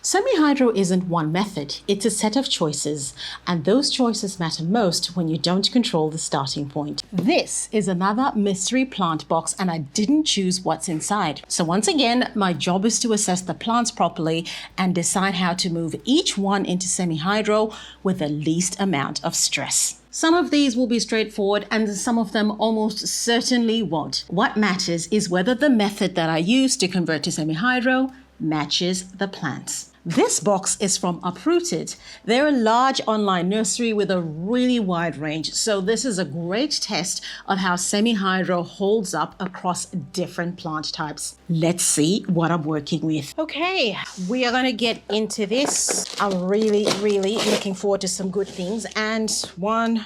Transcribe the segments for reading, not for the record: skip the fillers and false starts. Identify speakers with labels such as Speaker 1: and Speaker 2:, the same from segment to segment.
Speaker 1: Semihydro isn't one method, it's a set of choices, and those choices matter most when you don't control the starting point. This is another mystery plant box, and I didn't choose what's inside. So once again, my job is to assess the plants properly and decide how to move each one into semihydro with the least amount of stress. Some of these will be straightforward and some of them almost certainly won't. What matters is whether the method that I use to convert to semihydro matches the plants. This box is from Uprooted. They're a large online nursery with a really wide range, so this is a great test of how semihydro holds up across different plant types. Let's see what I'm working with. Okay, we are gonna get into this. I'm really looking forward to some good things. And 1,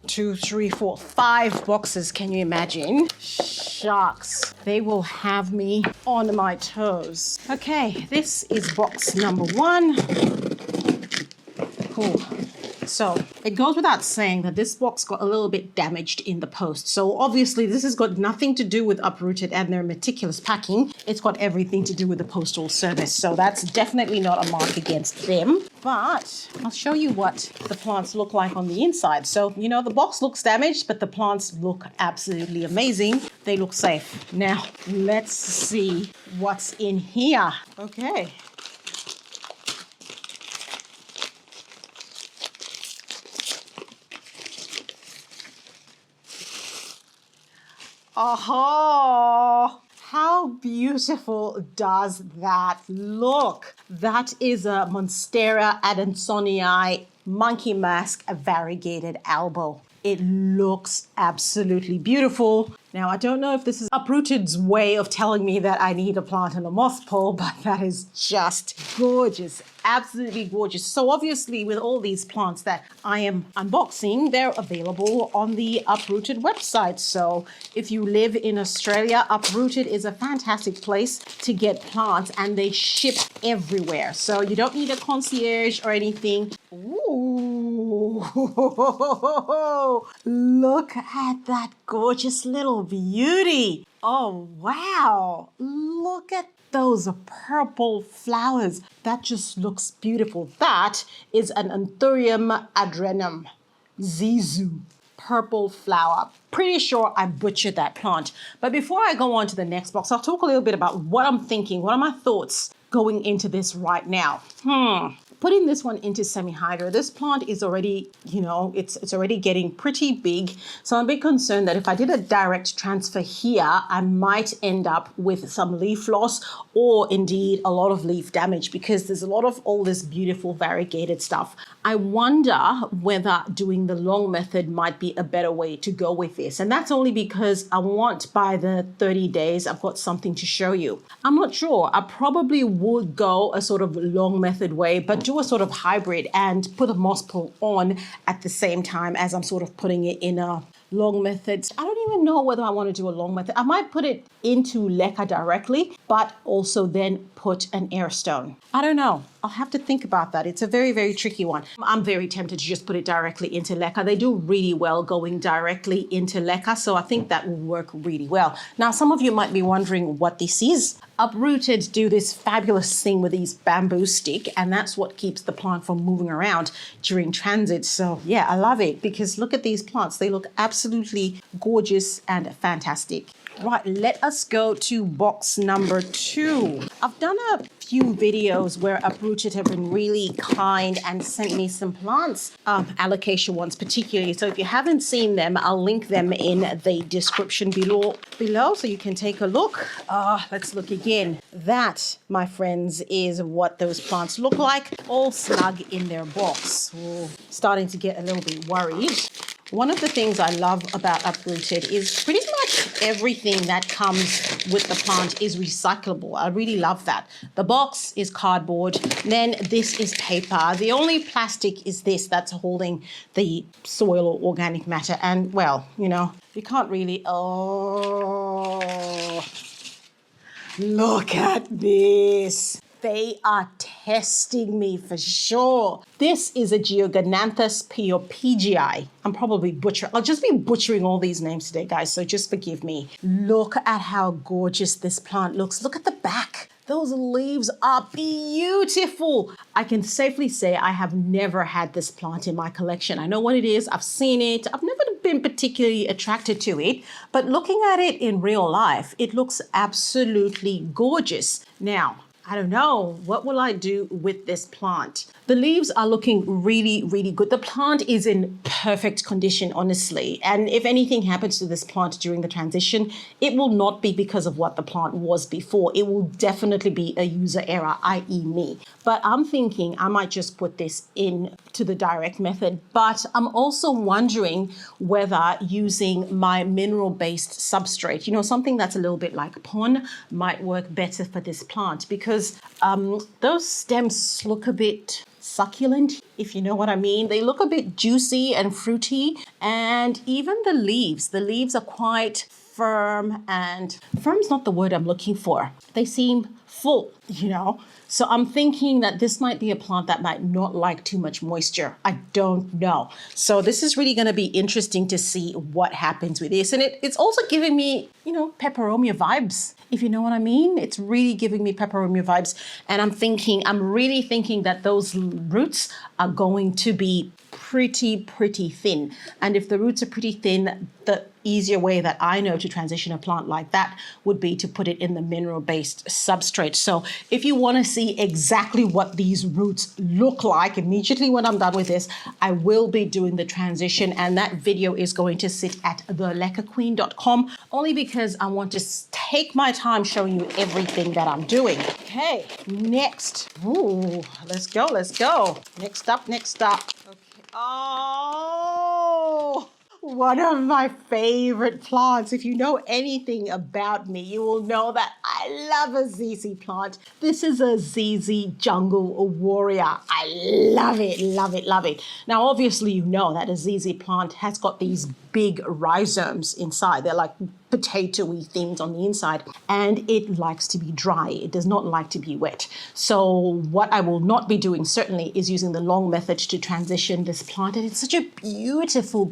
Speaker 1: 2, 3, 4, 5 boxes, can you imagine? Sharks, they will have me on my toes. Okay, this is box number 1. Cool. So it goes without saying that this box got a little bit damaged in the post. So obviously this has got nothing to do with Uprooted and their meticulous packing. It's got everything to do with the postal service. So that's definitely not a mark against them. But I'll show you what the plants look like on the inside. So, you know, the box looks damaged, but the plants look absolutely amazing. They look safe. Now, let's see what's in here. Okay. Oh, how beautiful does that look? That is a Monstera Adansonii Monkey Mask Variegated Albo. It looks absolutely beautiful. Now, I don't know if this is Uprooted's way of telling me that I need a plant and a moss pole, but that is just gorgeous, absolutely gorgeous. So obviously with all these plants that I am unboxing, they're available on the Uprooted website. So if you live in Australia, Uprooted is a fantastic place to get plants and they ship everywhere. So you don't need a concierge or anything. Ooh, look at that gorgeous little beauty. Oh, wow. Look at those purple flowers. That just looks beautiful. That is an Anthurium Zizou purple flower. Pretty sure I butchered that plant. But before I go on to the next box, I'll talk a little bit about what I'm thinking. What are my thoughts going into this right now? Putting this one into semihydro, this plant is already, you know, it's already getting pretty big. So I'm a bit concerned that if I did a direct transfer here, I might end up with some leaf loss or indeed a lot of leaf damage because there's a lot of all this beautiful variegated stuff. I wonder whether doing the long method might be a better way to go with this. And that's only because I want by the 30 days, I've got something to show you. I'm not sure. I probably would go a sort of long method way, but do a sort of hybrid and put a moss pole on at the same time as I'm sort of putting it in a long method. I don't even know whether I want to do a long method. I might put it into Leca directly, but also then put an air stone. I don't know. I'll have to think about that. It's a very tricky one. I'm very tempted to just put it directly into Leca. They do really well going directly into Leca, so I think that will work really well. Now, some of you might be wondering what this is. Uprooted do this fabulous thing with these bamboo stick, and that's what keeps the plant from moving around during transit. So yeah, I love it because look at these plants. They look absolutely gorgeous and fantastic. Right, let us go to box number 2. I've done a few videos where Uprooted have been really kind and sent me some plants, allocation ones particularly. So if you haven't seen them, I'll link them in the description below so you can take a look. Let's look again. That, my friends, is what those plants look like, all snug in their box. Ooh, starting to get a little bit worried. One of the things I love about Uprooted is pretty much everything that comes with the plant is recyclable. I really love that. The box is cardboard, then this is paper. The only plastic is this that's holding the soil or organic matter. And well, you know, you can't really, oh, look at this. They are testing me for sure. This is a Geogenanthus Poeppigii. I'm probably I'll just be butchering all these names today, guys, so just forgive me. Look at how gorgeous this plant looks. Look at the back. Those leaves are beautiful. I can safely say I have never had this plant in my collection. I know what it is. I've seen it. I've never been particularly attracted to it, but looking at it in real life, it looks absolutely gorgeous. Now, I don't know, what will I do with this plant? The leaves are looking really, really good. The plant is in perfect condition, honestly. And if anything happens to this plant during the transition, it will not be because of what the plant was before. It will definitely be a user error, i.e. me. But I'm thinking I might just put this in to the direct method. But I'm also wondering whether using my mineral-based substrate, something that's a little bit like pon, might work better for this plant, because those stems look a bit succulent, if you know what I mean. They look a bit juicy and fruity, and even the leaves are quite firm, and firm's not the word I'm looking for. They seem full, So I'm thinking that this might be a plant that might not like too much moisture. I don't know. So this is really going to be interesting to see what happens with this. And it's also giving me, peperomia vibes, if you know what I mean. It's really giving me peperomia vibes. And I'm really thinking that those roots are going to be pretty thin. And if the roots are pretty thin, the easier way that I know to transition a plant like that would be to put it in the mineral-based substrate. So if you want to see exactly what these roots look like immediately when I'm done with this, I will be doing the transition, and that video is going to sit at thelecaqueen.com, only because I want to take my time showing you everything that I'm doing. Okay, next. Ooh, let's go. Next up. Okay. Oh, one of my favorite plants. If you know anything about me, you will know that I love a ZZ plant. This is a ZZ Jungle Warrior. I love it. Now, obviously, you know that a ZZ plant has got these big rhizomes inside. They're like potato-y things on the inside, and it likes to be dry. It does not like to be wet. So what I will not be doing certainly is using the long method to transition this plant. And it's such a beautiful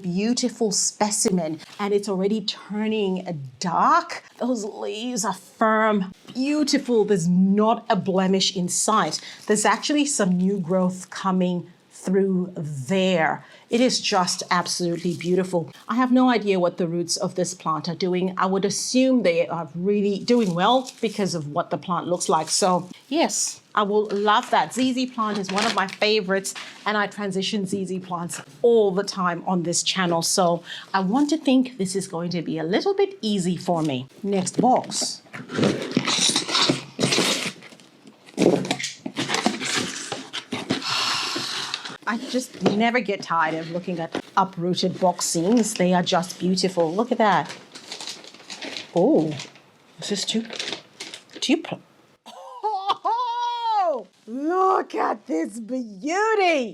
Speaker 1: specimen, and it's already turning dark. Those leaves are firm, beautiful. There's not a blemish in sight. There's actually some new growth coming through there. It is just absolutely beautiful. I have no idea what the roots of this plant are doing. I would assume they are really doing well because of what the plant looks like. So yes, I will love that. ZZ plant is one of my favorites, and I transition ZZ plants all the time on this channel. So I want to think this is going to be a little bit easy for me. Next box. I just never get tired of looking at uprooted boxings. They are just beautiful. Look at that. Oh, this is too. Oh, look at this beauty.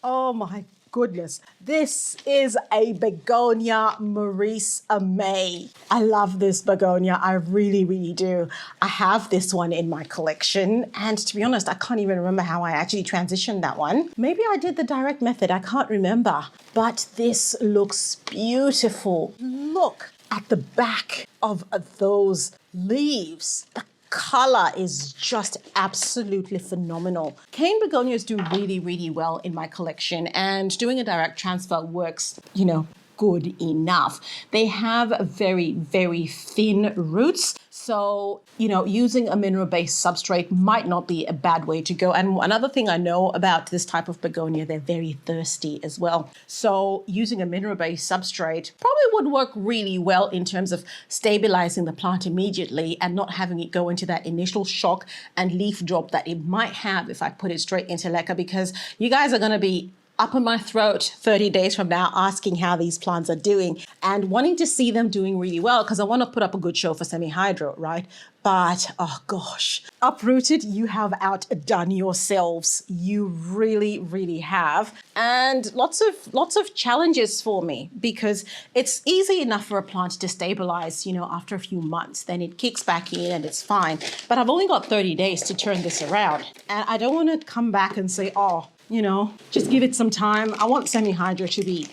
Speaker 1: Oh my goodness. This is a Begonia Maurice Amey. I love this begonia. I really do. I have this one in my collection, and to be honest, I can't even remember how I actually transitioned that one. Maybe I did the direct method. I can't remember. But this looks beautiful. Look at the back of those leaves. The color is just absolutely phenomenal. Cane begonias do really well in my collection, and doing a direct transfer works, good enough. They have very thin roots. So, using a mineral-based substrate might not be a bad way to go. And another thing I know about this type of begonia, they're very thirsty as well. So using a mineral-based substrate probably would work really well in terms of stabilizing the plant immediately and not having it go into that initial shock and leaf drop that it might have if I put it straight into Leca, because you guys are going to be up in my throat 30 days from now asking how these plants are doing and wanting to see them doing really well, because I want to put up a good show for semihydro, right? But, oh gosh, Uprooted, you have outdone yourselves. You really have. And lots of challenges for me, because it's easy enough for a plant to stabilize, after a few months. Then it kicks back in and it's fine. But I've only got 30 days to turn this around. And I don't want to come back and say, just give it some time. I want semihydro to be,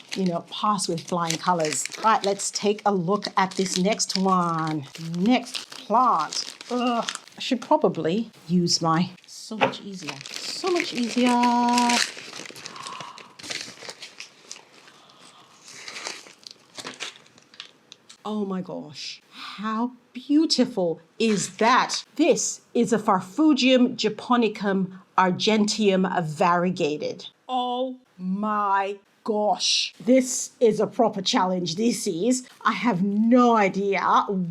Speaker 1: pass with flying colors. All right, let's take a look at this next one. Next plant. Ugh, I should probably use my, so much easier. So much easier. Oh my gosh, how beautiful is that? This is a Farfugium Japonicum Variegated. Oh my gosh, this is a proper challenge. This is, I have no idea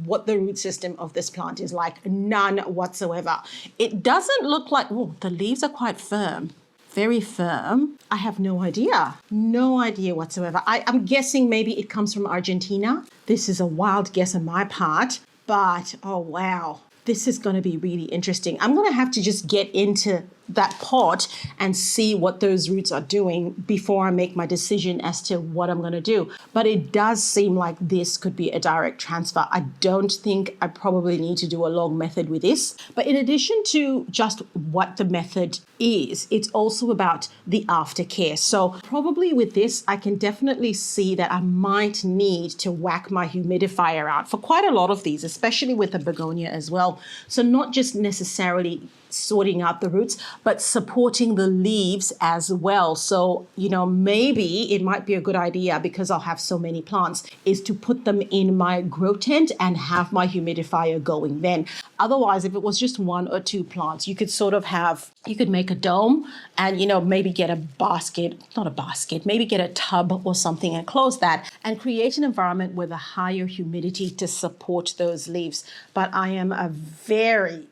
Speaker 1: what the root system of this plant is like, none whatsoever. It doesn't look like, oh, the leaves are quite firm. Very firm. I have no idea. No idea whatsoever. I'm guessing maybe it comes from Argentina. This is a wild guess on my part, but oh wow. This is going to be really interesting. I'm going to have to just get into that pot and see what those roots are doing before I make my decision as to what I'm going to do. But it does seem like this could be a direct transfer. I don't think I probably need to do a long method with this. But in addition to just what the method is, it's also about the aftercare. So probably with this, I can definitely see that I might need to whack my humidifier out for quite a lot of these, especially with the begonia as well. So not just necessarily sorting out the roots, but supporting the leaves as well. So, you know, maybe it might be a good idea, because I'll have so many plants, is to put them in my grow tent and have my humidifier going then. Otherwise, if it was just 1 or 2 plants, you could sort of have, you could make a dome and, you know, maybe get a basket, not a basket, maybe get a tub or something and close that and create an environment with a higher humidity to support those leaves. But I am a very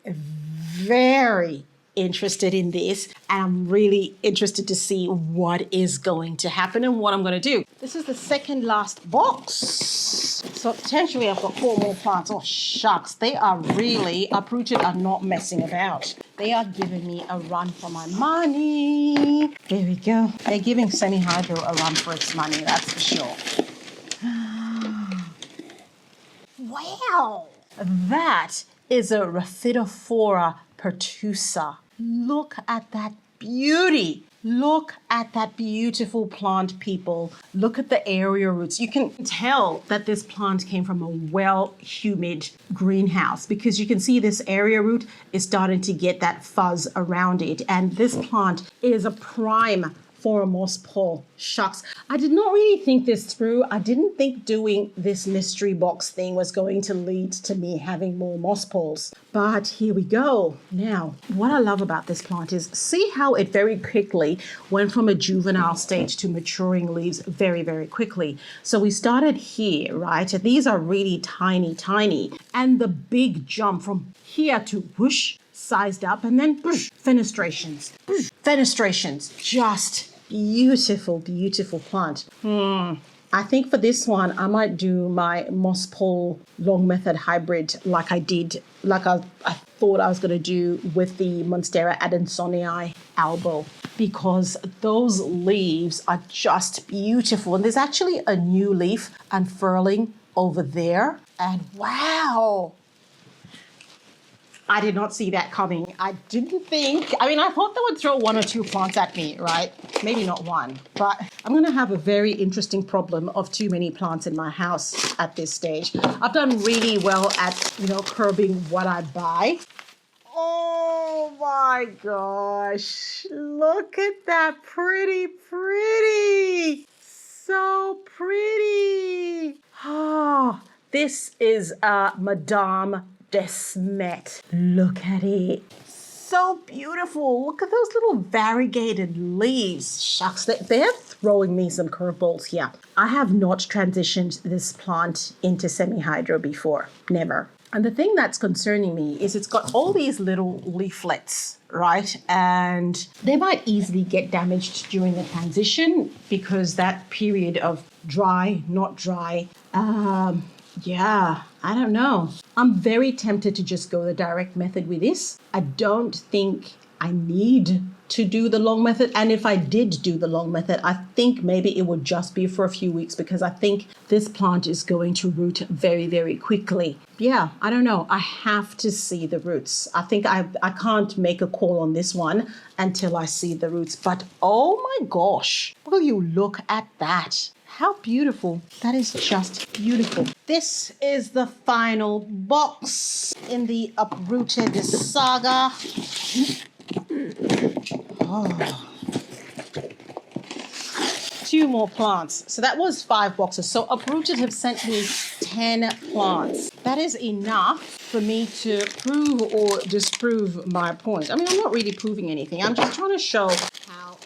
Speaker 1: interested in this, and I'm really interested to see what is going to happen and what I'm going to do. This is the second last box. So potentially I've got 4 more plants. Oh shucks, they are really, Uprooted are not messing about. They are giving me a run for my money. There we go. They're giving semihydro a run for its money, that's for sure. Wow, that is a Rhaphidophora Pertusa. Look at that beauty. Look at that beautiful plant, people. Look at the area roots. You can tell that this plant came from a well-humid greenhouse, because you can see this area root is starting to get that fuzz around it. And this plant is a prime for a moss pole. Shucks. I did not really think this through. I didn't think doing this mystery box thing was going to lead to me having more moss poles. But here we go. Now, what I love about this plant is see how it very quickly went from a juvenile stage to maturing leaves very, very quickly. So we started here, right? And these are really tiny, tiny. And the big jump from here to whoosh, sized up, and then whoosh, fenestrations. Whoosh, fenestrations. Just beautiful, beautiful plant. I think for this one, I might do my moss pole long method hybrid like I did, like I thought I was going to do with the Monstera Adansonii Albo, because those leaves are just beautiful. And there's actually a new leaf unfurling over there. And wow, I did not see that coming. I didn't think, I mean, I thought they would throw 1 or 2 plants at me, right? Maybe not 1, but I'm going to have a very interesting problem of too many plants in my house at this stage. I've done really well at, you know, curbing what I buy. Oh my gosh. Look at that. Pretty, pretty. So pretty. Oh, this is Madame Smet. Look at it. So beautiful. Look at those little variegated leaves. Shucks, they're throwing me some curveballs here. I have not transitioned this plant into semihydro before. Never. And the thing that's concerning me is it's got all these little leaflets, right? And they might easily get damaged during the transition, because that period of dry, not dry, yeah, I don't know. I'm very tempted to just go the direct method with this. I don't think I need to do the long method. And if I did do the long method, I think maybe it would just be for a few weeks, because I think this plant is going to root very, very quickly. Yeah, I don't know. I have to see the roots. I think I can't make a call on this one until I see the roots. But oh my gosh, will you look at that? How beautiful. That is just beautiful. This is the final box in the Uprooted saga. Oh. 2 more plants. So that was 5 boxes. So Uprooted have sent me 10 plants. That is enough for me to prove or disprove my point. I mean, I'm not really proving anything. I'm just trying to show how...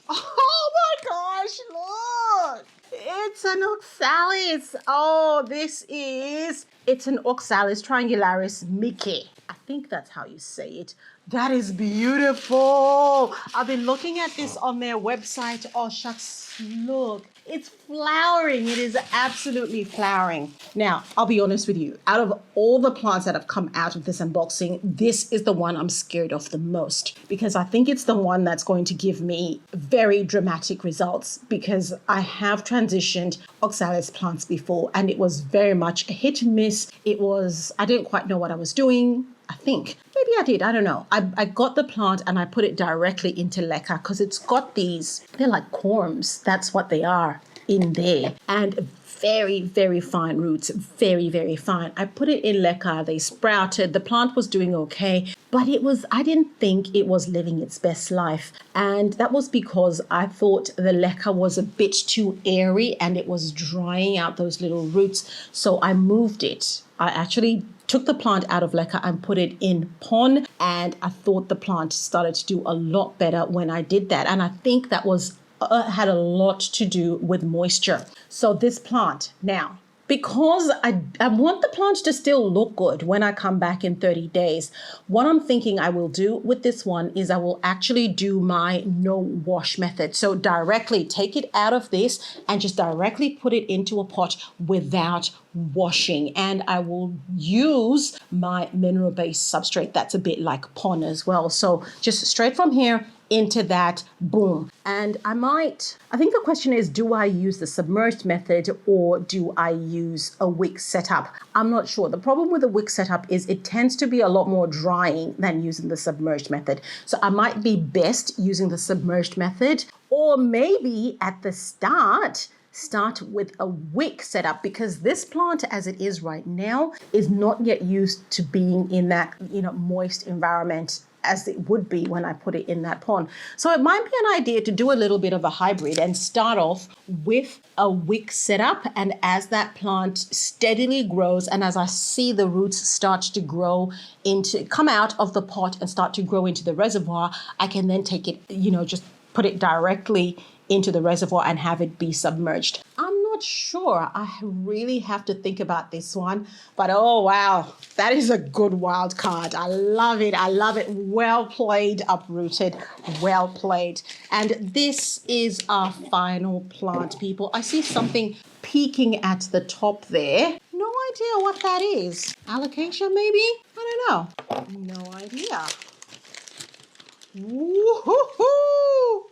Speaker 1: Oh my gosh, look! It's an Oxalis. Oh, it's an Oxalis Triangularis Mickey. I think that's how you say it. That is beautiful. I've been looking at this on their website. Oh, shucks, look. It's flowering. It is absolutely flowering. Now, I'll be honest with you. Out of all the plants that have come out of this unboxing, this is the one I'm scared of the most because I think it's the one that's going to give me very dramatic results because I have transitioned Oxalis plants before and it was very much a hit and miss. I didn't quite know what I was doing. I think. Maybe I did. I don't know. I got the plant and I put it directly into Leca because it's got these, they're like corms. That's what they are in there. And very, very fine roots. Very, very fine. I put it in Leca. They sprouted. The plant was doing okay. But I didn't think it was living its best life. And that was because I thought the Leca was a bit too airy and it was drying out those little roots. So I moved it. I actually took the plant out of Leca and put it in pon, and I thought the plant started to do a lot better when I did that. And I think that had a lot to do with moisture. So this plant now, because I want the plant to still look good when I come back in 30 days, what I'm thinking I will do with this one is I will actually do my no wash method. So directly take it out of this and just directly put it into a pot without washing. And I will use my mineral-based substrate. That's a bit like pon as well. So just straight from here into that, boom. And I think the question is, do I use the submerged method or do I use a wick setup? I'm not sure. The problem with the wick setup is it tends to be a lot more drying than using the submerged method. So I might be best using the submerged method, or maybe at the start with a wick setup, because this plant as it is right now is not yet used to being in that, moist environment as it would be when I put it in that pond. So it might be an idea to do a little bit of a hybrid and start off with a wick setup. And as that plant steadily grows and as I see the roots start to come out of the pot and start to grow into the reservoir, I can then take it, just put it directly into the reservoir and have it be submerged. I'm not sure. I really have to think about this one. But oh wow, that is a good wild card. I love it. I love it. Well played, Uprooted. Well played. And this is our final plant, people. I see something peeking at the top there. No idea what that is. Alocasia maybe? I don't know. No idea. Woo-hoo-hoo!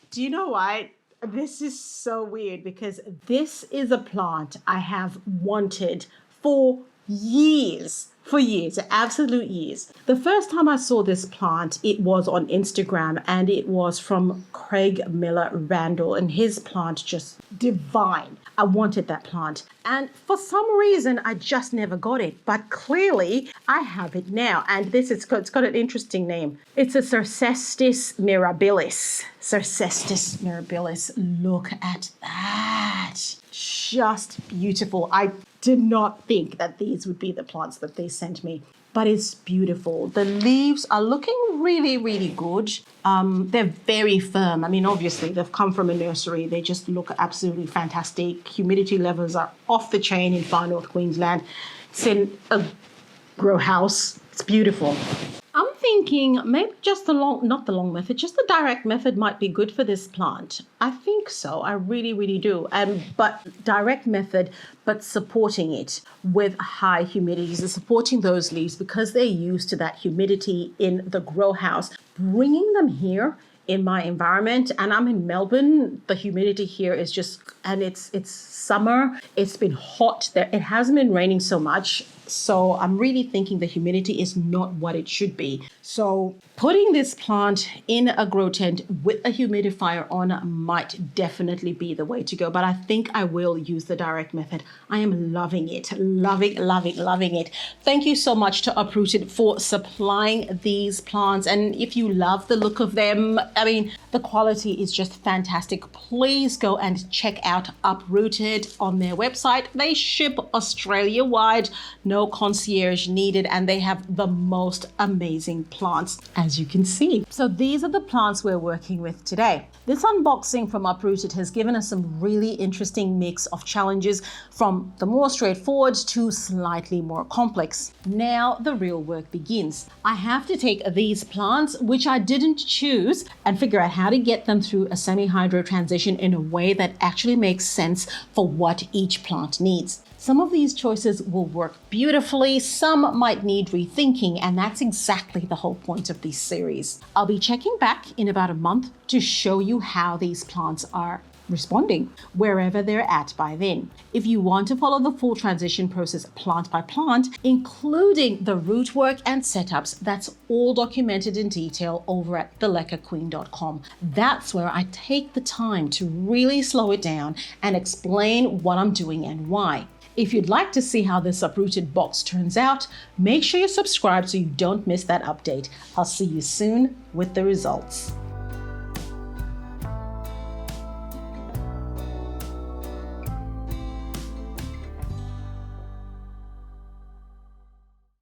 Speaker 1: Do you know what? This is so weird because this is a plant I have wanted for years. Absolute years. The first time I saw this plant, it was on Instagram and it was from Craig Miller Randall and his plant just divine. I wanted that plant and for some reason I just never got it, but clearly I have it now and it's got an interesting name. It's a Cercestis Mirabilis. Cercestis Mirabilis. Look at that. Just beautiful. I did not think that these would be the plants that they sent me, but it's beautiful. The leaves are looking really, really good. They're very firm. I mean, obviously they've come from a nursery. They just look absolutely fantastic. Humidity levels are off the chain in far north Queensland. It's in a grow house. It's beautiful. I'm thinking maybe just not the long method, just the direct method might be good for this plant. I think so. I really, really do. But direct method, but supporting it with high humidities and supporting those leaves because they're used to that humidity in the grow house. Bringing them here in my environment, and I'm in Melbourne. The humidity here is just, and it's summer. It's been hot there. It hasn't been raining so much. So I'm really thinking the humidity is not what it should be. So putting this plant in a grow tent with a humidifier on might definitely be the way to go. But I think I will use the direct method. I am loving it. Loving it. Thank you so much to Uprooted for supplying these plants. And if you love the look of them, I mean, the quality is just fantastic. Please go and check out Uprooted on their website. They ship Australia-wide. No concierge needed, and they have the most amazing plants, as you can see. So these are the plants we're working with today. This unboxing from Uprooted has given us some really interesting mix of challenges, from the more straightforward to slightly more complex. Now the real work begins. I have to take these plants, which I didn't choose, and figure out how to get them through a semi-hydro transition in a way that actually makes sense for what each plant needs. Some of these choices will work beautifully, some might need rethinking, and that's exactly the whole point of this series. I'll be checking back in about a month to show you how these plants are responding, wherever they're at by then. If you want to follow the full transition process plant by plant, including the root work and setups, that's all documented in detail over at thelecaqueen.com. That's where I take the time to really slow it down and explain what I'm doing and why. If you'd like to see how this Uprooted box turns out, make sure you subscribe so you don't miss that update. I'll see you soon with the results.